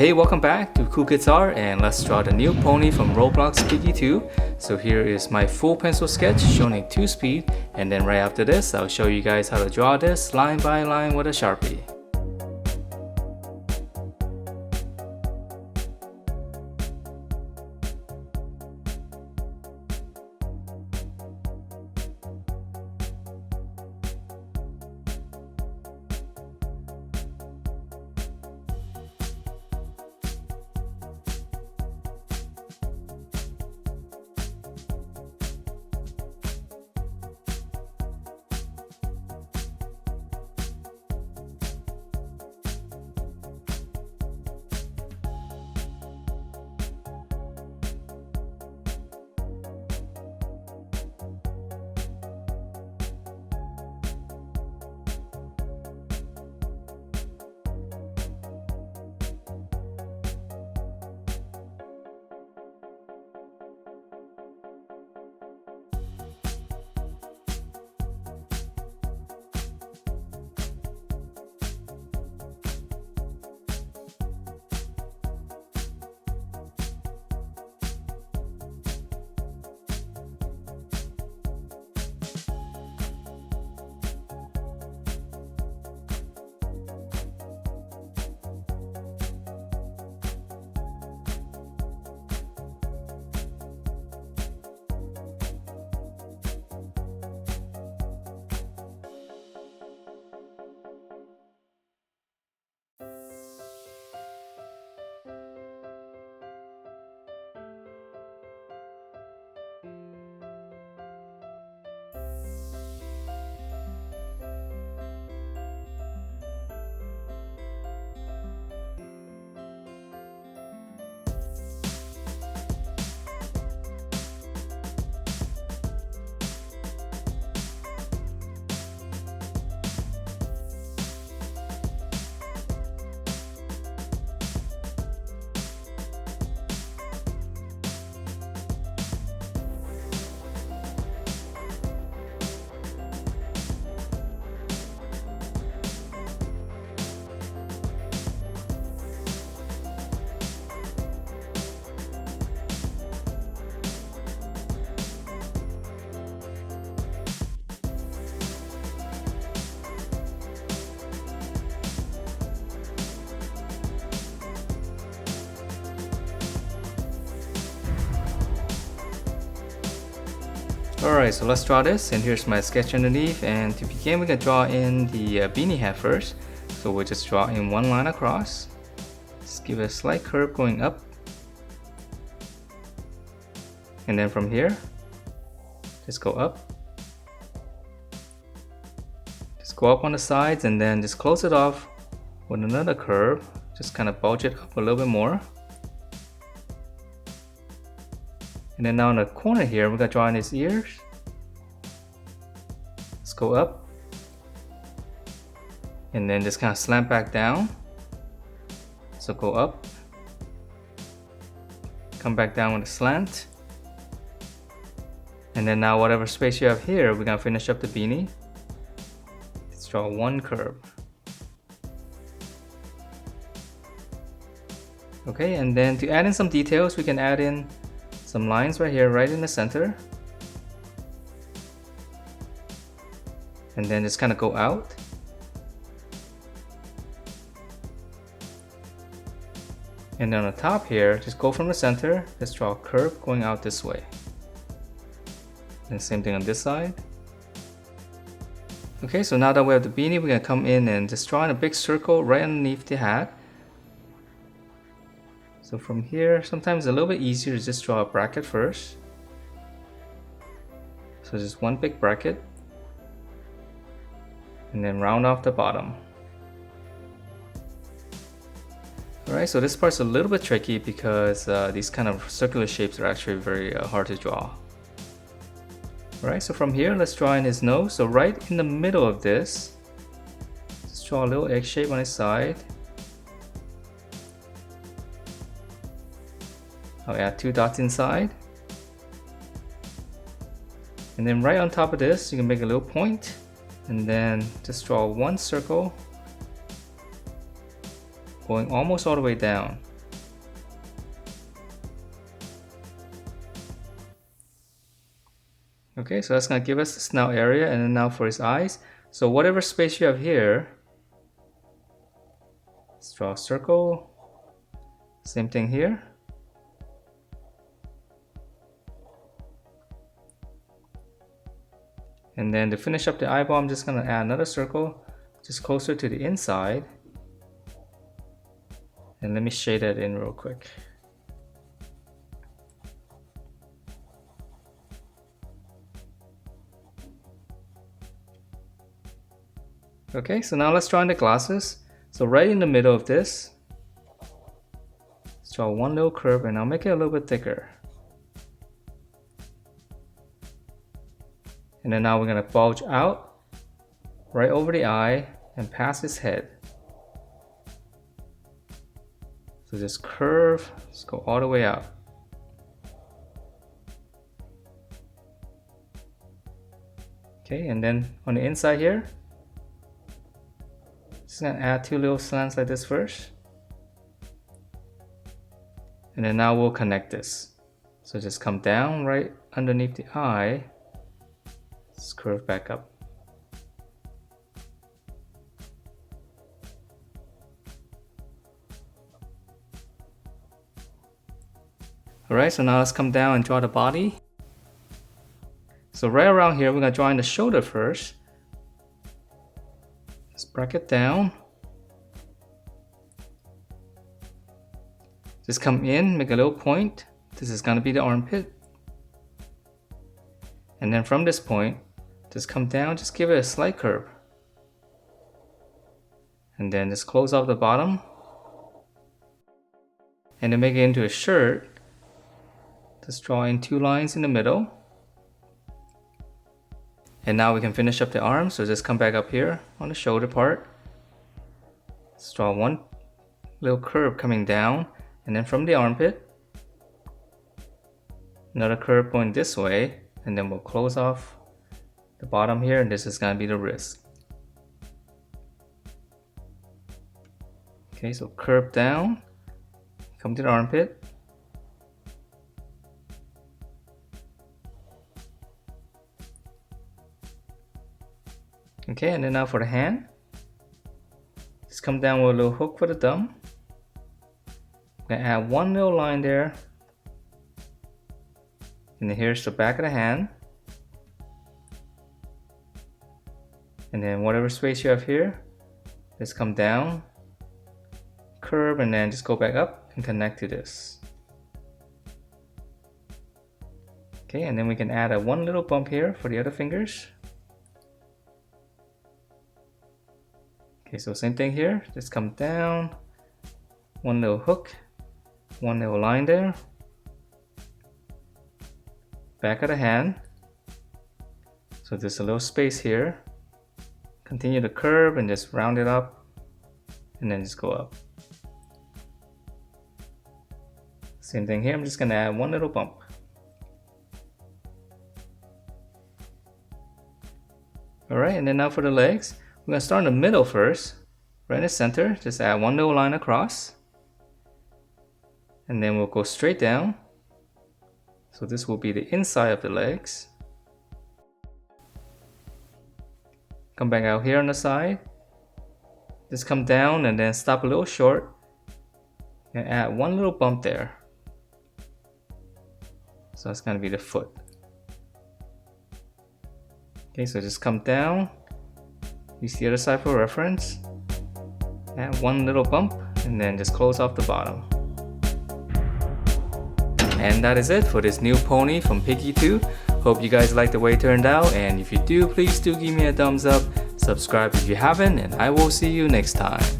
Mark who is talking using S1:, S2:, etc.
S1: Hey, welcome back to Cool Kids Art, and let's draw the new pony from Roblox Piggy 2. So here is my full pencil sketch shown in 2 speed, and then right after this I'll show you guys how to draw this line by line with a sharpie. Alright, so let's draw this, and here's my sketch underneath, and to begin we're going to draw in the beanie hat first. So we'll just draw in one line across, just give it a slight curve going up, and then from here just go up, just go up on the sides, and then just close it off with another curve, just kind of bulge it up a little bit more. And then now in the corner here, we're going to draw in his ears. Let's go up. And then just kind of slant back down. So go up. Come back down with a slant. And then now whatever space you have here, we're going to finish up the beanie. Let's draw one curve. Okay, and then to add in some details, we can add in some lines right here, right in the center, and then just kind of go out, and then on the top here, just go from the center, just draw a curve going out this way, and same thing on this side. Okay, so now that we have the beanie, we're gonna come in and just draw in a big circle right underneath the hat. So from here, sometimes it's a little bit easier to just draw a bracket first. So just one big bracket, and then round off the bottom. Alright, so this part's a little bit tricky because these kind of circular shapes are actually very hard to draw. Alright, so from here, let's draw in his nose. So right in the middle of this, just draw a little egg shape on his side. I'll add 2 dots inside, and then right on top of this you can make a little point, and then just draw one circle going almost all the way down. Okay, so that's going to give us the snout area, and then now for his eyes. So whatever space you have here, let's draw a circle. Same thing here. And then to finish up the eyeball, I'm just going to add another circle just closer to the inside. And let me shade that in real quick. Okay, so now let's draw in the glasses. So right in the middle of this, let's draw one little curve, and I'll make it a little bit thicker. And then now we're going to bulge out right over the eye and past his head. So this curve, let's go all the way out. Okay, and then on the inside here, just gonna add two little slants like this first. And then now we'll connect this. So just come down right underneath the eye. Just curve back up. Alright, so now let's come down and draw the body. So right around here, we're going to draw in the shoulder first. Let's break it down. Just come in, make a little point. This is going to be the armpit. And then from this point, just come down, just give it a slight curve. And then just close off the bottom. And to make it into a shirt, just draw in two lines in the middle. And now we can finish up the arm, so just come back up here on the shoulder part. Let's draw one little curve coming down, and then from the armpit, another curve going this way, and then we'll close off the bottom here, and this is going to be the wrist. Okay, so curve down, come to the armpit. Okay, and then now for the hand, just come down with a little hook for the thumb. I'm gonna add one little line there, and then here's the back of the hand. And then whatever space you have here, just come down, curve, and then just go back up and connect to this. Okay, and then we can add one little bump here for the other fingers. Okay, so same thing here, just come down, one little hook, one little line there, back of the hand, so there's a little space here, continue to curve and just round it up, and then just go up. Same thing here, I'm just gonna add one little bump. Alright, and then now for the legs, we're going to start in the middle first, right in the center, just add one little line across. And then we'll go straight down. So this will be the inside of the legs. Come back out here on the side. Just come down and then stop a little short. And add one little bump there. So that's going to be the foot. Okay, so just come down. Use the other side for reference. Add one little bump and then just close off the bottom. And that is it for this new pony from Piggy 2. Hope you guys like the way it turned out, and if you do, please do give me a thumbs up, subscribe if you haven't, and I will see you next time.